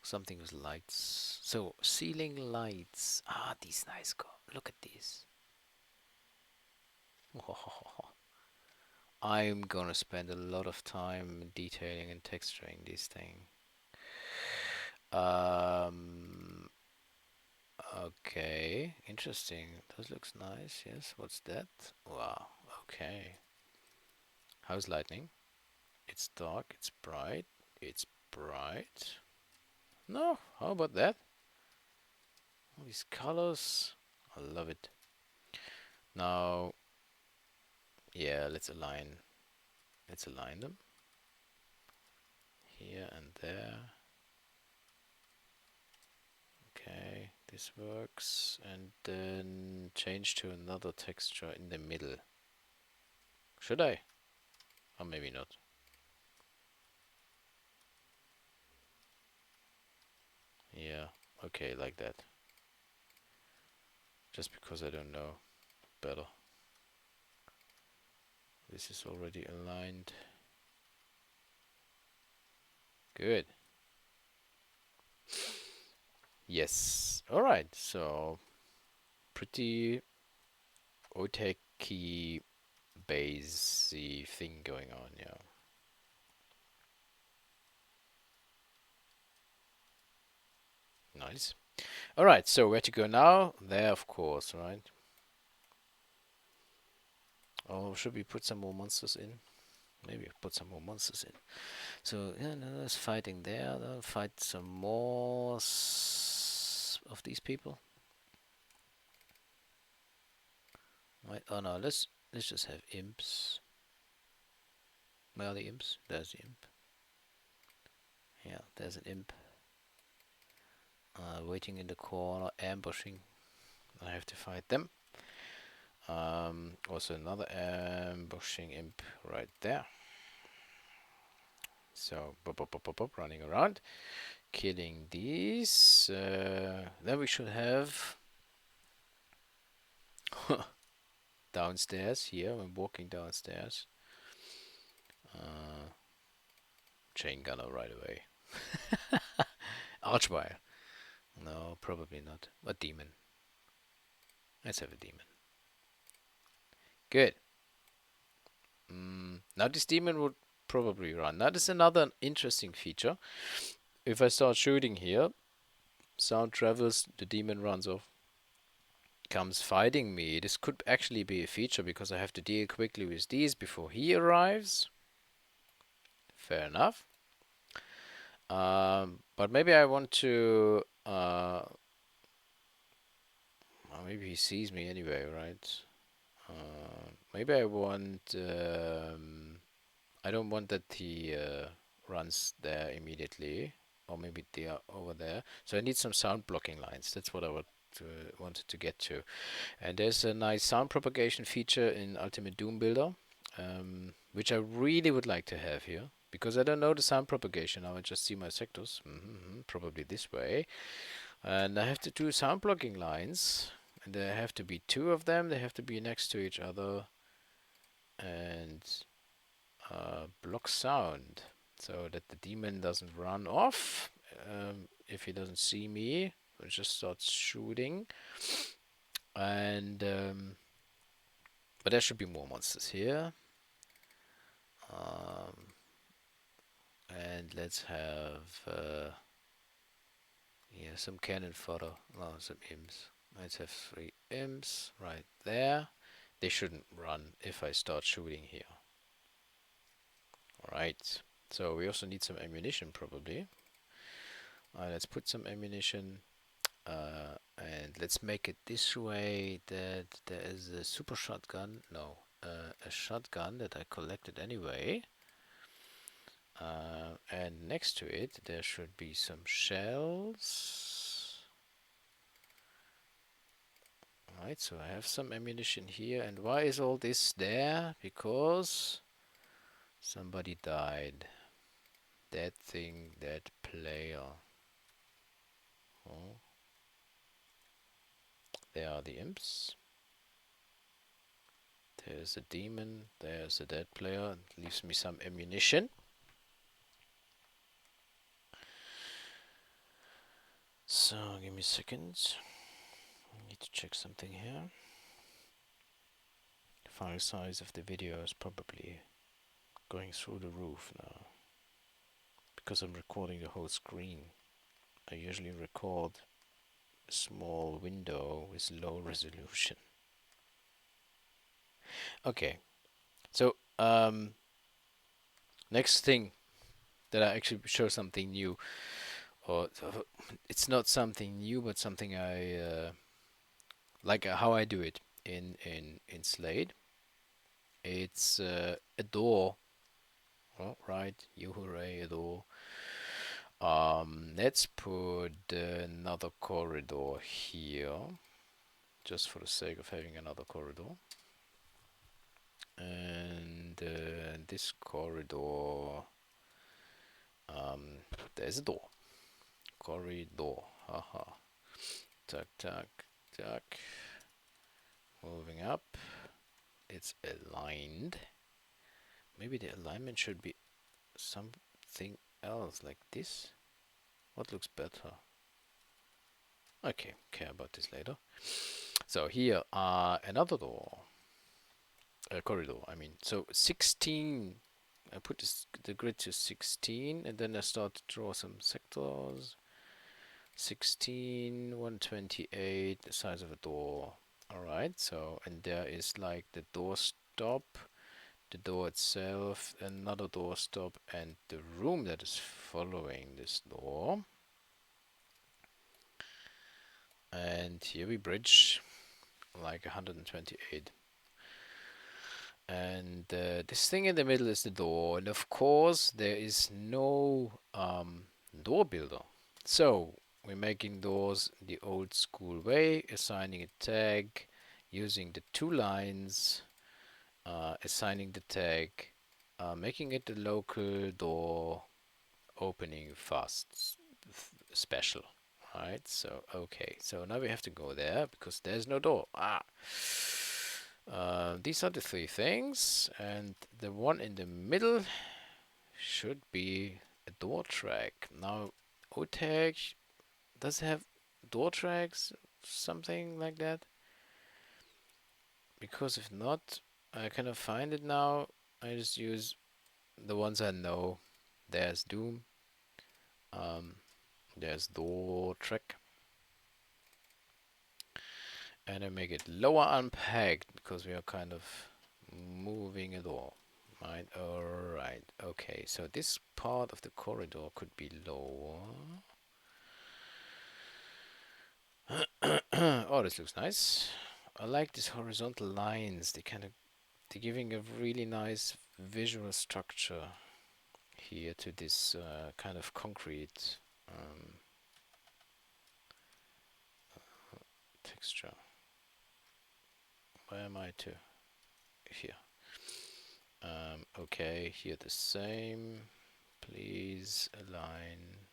Something with lights. So ceiling lights. Ah, these nice. Look at these. I'm gonna spend a lot of time detailing and texturing this thing. Okay, interesting. This looks nice. Yes, what's that? Wow, okay. How's lightning? It's dark, it's bright, it's bright. No, how about that? All these colors, I love it. Now, Yeah, let's align them here and there. Okay, this works. And then change to another texture in the middle. Should I? Or maybe not. Yeah, okay, like that. Just because I don't know better. This is already aligned. Good. Yes. Alright, so pretty OTEX basey thing going on, yeah. Nice. Alright, so where to go now? There, of course, right? Oh, should we put some more monsters in? Maybe put some more monsters in. So, yeah, no, there's fighting there. I'll fight some more of these people. Right. Oh no, let's just have imps. Where are the imps? There's the imp. Yeah, there's an imp. Waiting in the corner, ambushing. I have to fight them. Also another ambushing imp right there. So, running around, killing these. Then we should have downstairs here. I'm walking downstairs. Chain gunner right away. Archwire. No, probably not. A demon. Let's have a demon. Good. Now this demon would probably run. Now this is another interesting feature. If I start shooting here, sound travels, the demon runs off. Comes fighting me. This could actually be a feature because I have to deal quickly with these before he arrives. Fair enough. But maybe I want to. Well, maybe he sees me anyway, right? Maybe I want. I don't want that he runs there immediately, or maybe they are over there. So I need some sound blocking lines. That's what I wanted to get to. And there's a nice sound propagation feature in Ultimate Doom Builder, which I really would like to have here. Because I don't know the sound propagation, I will just see my sectors. Probably this way. And I have to do sound blocking lines. And there have to be two of them. They have to be next to each other. And block sound. So that the demon doesn't run off. If he doesn't see me, it just starts shooting. And but there should be more monsters here. And let's have yeah, some cannon fodder. Oh, some imps. Let's have 3 imps right there. They shouldn't run if I start shooting here. Alright. So we also need some ammunition probably. Let's put some ammunition. And let's make it this way that there is a super shotgun. No, a shotgun that I collected anyway. And next to it, there should be some shells. Alright, so I have some ammunition here. And why is all this there? Because somebody died. That thing, that player. Oh. There are the imps. There's a demon. There's a dead player. It leaves me some ammunition. So, give me a second. I need to check something here. The file size of the video is probably going through the roof now. Because I'm recording the whole screen. I usually record a small window with low resolution. Okay. So, next thing that I actually show something new. Or it's not something new, but something I like how I do it in SLADE. It's a door. Oh, right. You hooray, a door. Let's put another corridor here, just for the sake of having another corridor. And this corridor, there's a door. Corridor. Haha. Tuck, tuck, tuck. Moving up. It's aligned. Maybe the alignment should be something else, like this. What looks better? Okay, care about this later. So here, another door. Corridor, I mean. So 16. I put the grid to 16, and then I start to draw some sectors. 16, 128, the size of a door. Alright, so, and there is like the door stop, the door itself, another door stop, and the room that is following this door. And here we bridge like 128. And this thing in the middle is the door, and of course there is no door builder. So we're making doors the old school way, assigning a tag, using the two lines, assigning the tag, making it a local door, opening fast special. Right, so okay, so now we have to go there because there's no door. These are the three things, and the one in the middle should be a door track. Now, OTEX does have door tracks, something like that. Because if not, I cannot find it now. I just use the ones I know. There's Doom. Um, there's door track. And I make it lower unpacked because we are kind of moving a door. Right, alright, okay, so this part of the corridor could be lower. Oh, this looks nice. I like these horizontal lines. They're giving a really nice visual structure here to this kind of concrete texture. Where am I to? Here. Okay, here the same. Please align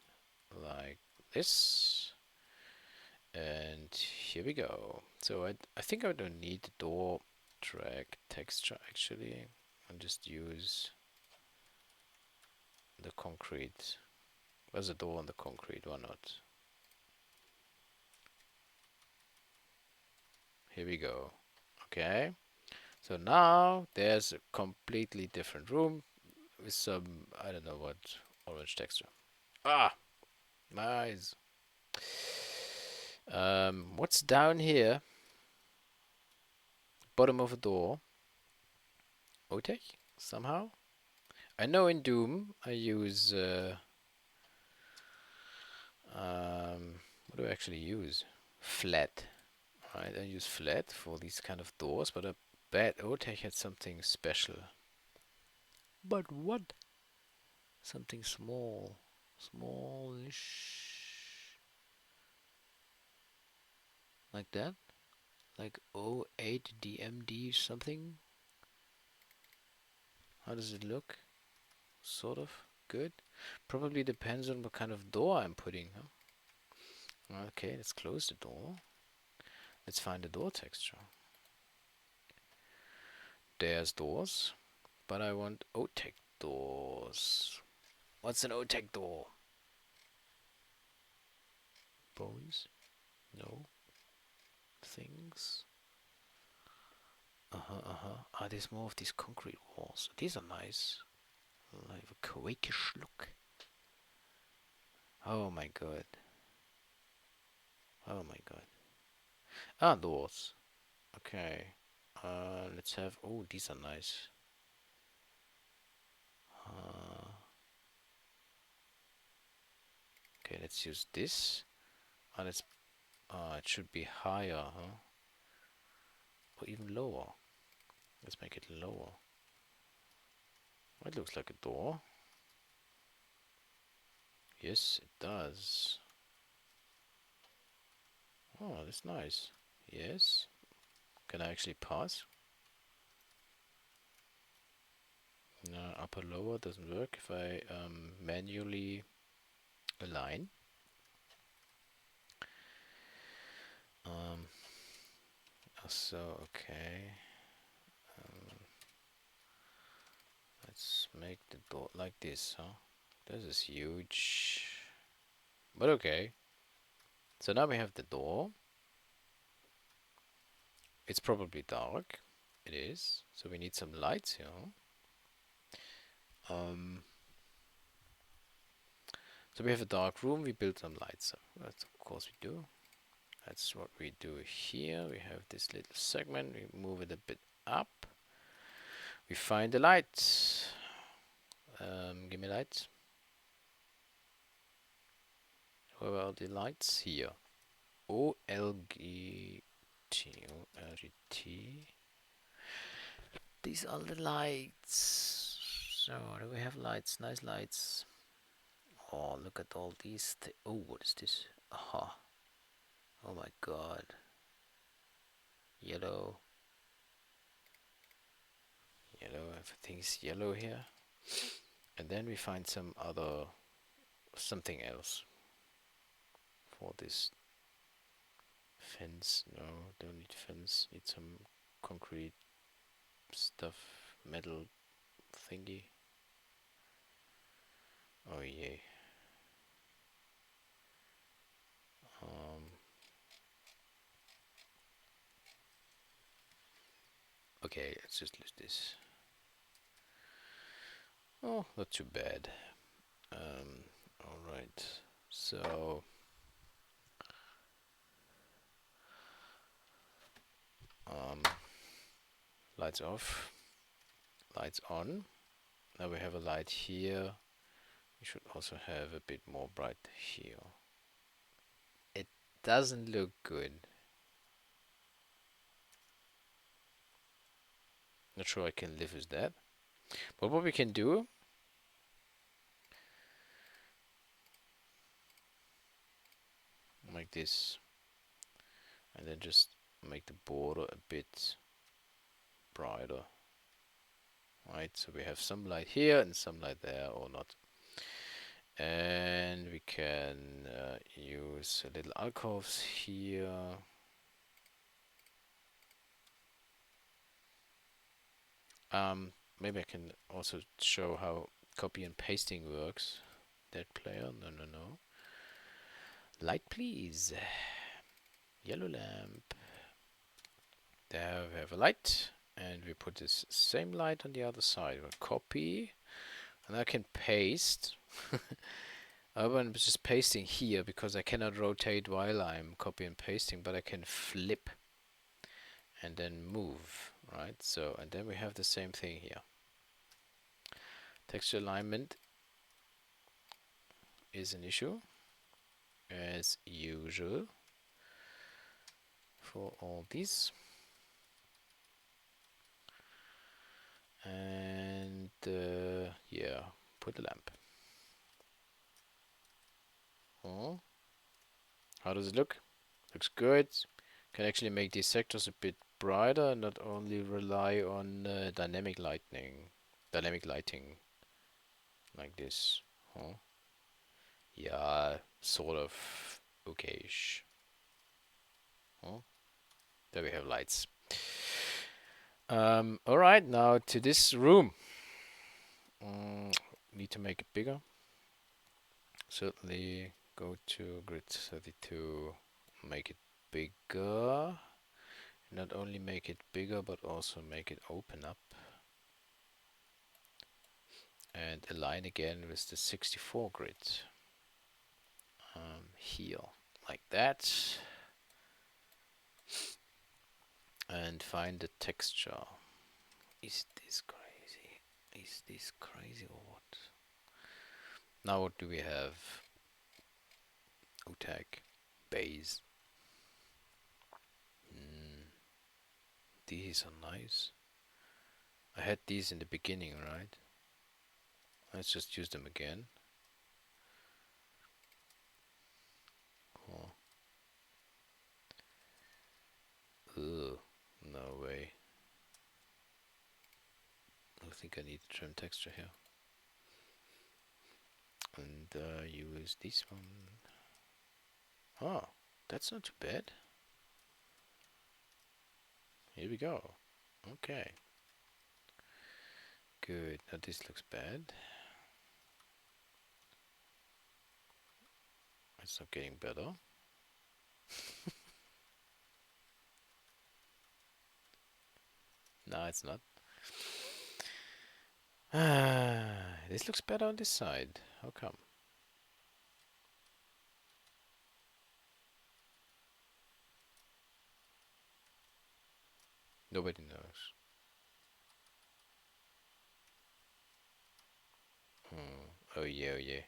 like this. And here we go. So I think I don't need the door track texture actually. I'll just use the concrete. There's a door on the concrete, why not? Here we go. Okay. So now there's a completely different room with some, I don't know what, orange texture. Ah! My eyes. What's down here? Bottom of a door. OTEC? Somehow? I know in Doom I use what do I actually use? Flat. Right, I use flat for these kind of doors, but I bet OTEC had something special. But what? Something small. Smallish. Like that? Like 08 DMD something? How does it look? Sort of good. Probably depends on what kind of door I'm putting, huh? Okay, let's close the door. Let's find the door texture. There's doors, but I want OTEC doors. What's an OTEC door? Bones? No. Things? There's more of these concrete walls. These are nice. Like a Quakish look. Oh my god. Oh my god. Doors. Okay. Let's have. Oh, these are nice. Okay, let's use this. Let's. It should be higher, huh? Or even lower. Let's make it lower. It looks like a door. Yes, it does. Oh, that's nice. Yes. Can I actually pass? No, upper lower doesn't work if I manually align. So, okay. Let's make the door like this, huh? This is huge. But okay. So now we have the door. It's probably dark. It is. So we need some lights here. So we have a dark room. We build some lights. So that's of course we do. That's what we do here. We have this little segment. We move it a bit up. We find the lights. Give me lights. Where are the lights? Here. OLGT. OLGT. These are the lights. So do we have lights? Nice lights. Oh, look at all these. Oh, what is this? Aha. Oh my god. Yellow. Yellow. Everything's yellow here. And then we find some other something else for this fence. No, don't need fence. Need some concrete stuff, metal thingy. Oh yay. Okay, let's just lose this. Oh, not too bad. All right. So lights off, lights on. Now we have a light here. We should also have a bit more bright here. It doesn't look good. Not sure I can live with that. But what we can do, like this, and then just make the border a bit brighter. Right, so we have some light here and some light there, or not. And we can use little alcoves here. Maybe I can also show how copy and pasting works. That player, no. Light please. Yellow lamp. There we have a light. And we put this same light on the other side. We'll copy. And I can paste. I'm just pasting here because I cannot rotate while I'm copy and pasting, but I can flip and then move, right? So, and then we have the same thing here. Texture alignment is an issue, as usual, for all these. And yeah, put a lamp. Oh, how does it look? Looks good. Can actually make these sectors a bit brighter and not only rely on dynamic lighting, like this. Huh? Yeah, sort of okayish. Huh? There we have lights. Alright, now to this room. Need to make it bigger. Certainly go to grid 32, make it bigger. Not only make it bigger, but also make it open up. And align again with the 64 grid. Here, like that. And find the texture. Is this crazy? Is this crazy or what? Now what do we have? OTEX, base. These are nice. I had these in the beginning, right? Let's just use them again. Oh. Ugh, no way. I think I need to trim texture here. And use this one. Oh, that's not too bad. Here we go. Okay. Good. Now this looks bad. It's not getting better. No, it's not. This looks better on this side. How come? Nobody knows. Oh yeah, oh yeah.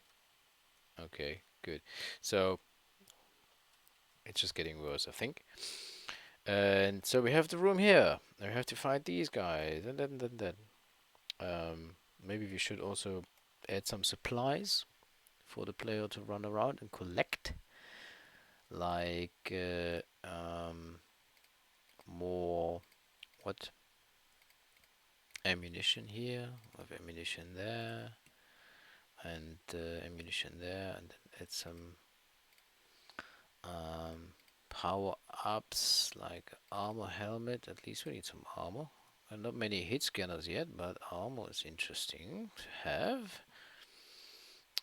Okay, good. So it's just getting worse, I think. And so we have the room here. We have to find these guys, and then. Maybe we should also add some supplies for the player to run around and collect, like more what ammunition here, of ammunition there, and ammunition there, and then add some power ups like armor helmet. At least we need some armor. And not many hit scanners yet, but armor is interesting to have.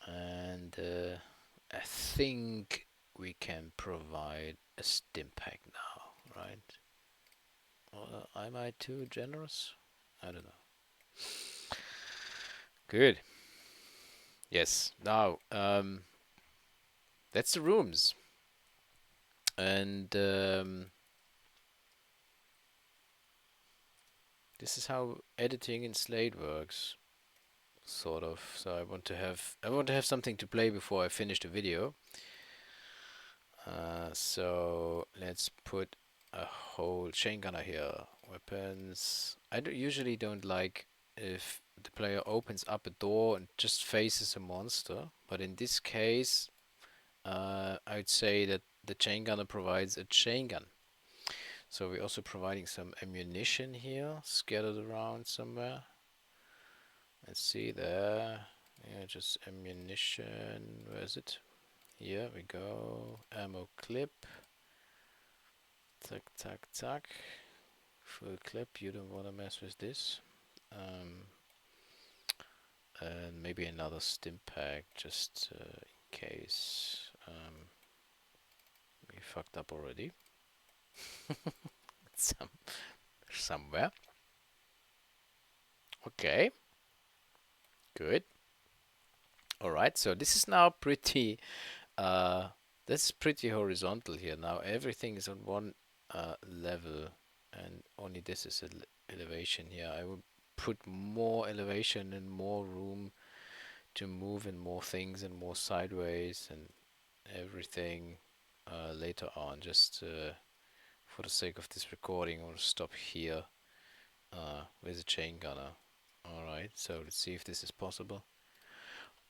And I think we can provide a stim pack now, right? Or am I too generous? I don't know. Good. Yes. Now, that's the rooms. And this is how editing in Slade works, sort of. So I want to have something to play before I finish the video. So let's put a whole chain gunner here. Weapons. I usually don't like if the player opens up a door and just faces a monster, but in this case, I'd say that the chain gunner provides a chain gun. So we're also providing some ammunition here, scattered around somewhere. Let's see there. Yeah, just ammunition. Where is it? Here we go. Ammo clip. Tack, tack, tack. Full clip. You don't want to mess with this. And maybe another stim pack just in case we fucked up already. Somewhere. Okay. Good. All right. So this is now pretty. This is pretty horizontal here. Now everything is on one level, and only this is elevation here. I will put more elevation and more room to move and more things and more sideways and everything later on. Just for the sake of this recording, I want to stop here with a chain gunner. Alright, so let's see if this is possible.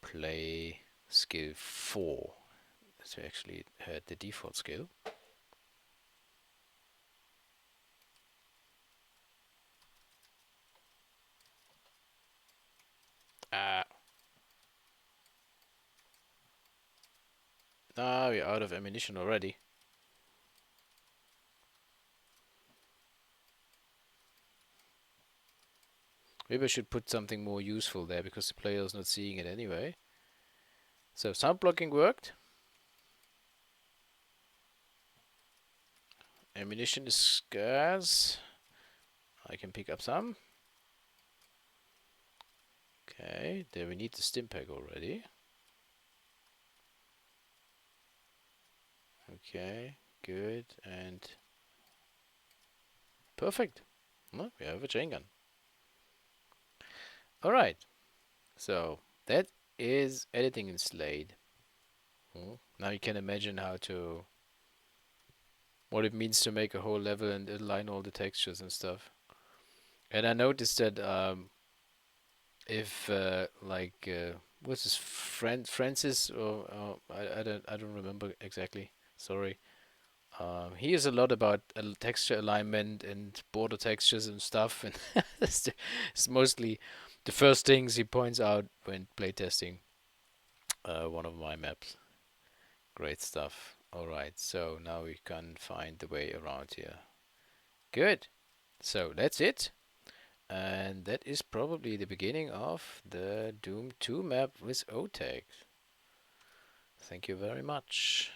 Play skill 4. So actually it had the default skill. We're out of ammunition already. Maybe I should put something more useful there because the player is not seeing it anyway. So sound blocking worked. Ammunition is scarce. I can pick up some. Okay, there we need the stim pack already. Okay, good, and perfect. Well, we have a chain gun. Alright, so that is editing in Slade. Now you can imagine what it means to make a whole level and align all the textures and stuff. And I noticed that if like what's his friend Francis or I don't remember exactly. Sorry. He is a lot about texture alignment and border textures and stuff, and it's mostly the first things he points out when playtesting one of my maps. Great stuff. All right, so now we can find the way around here. Good. So that's it. And that is probably the beginning of the Doom 2 map with OTEX. Thank you very much.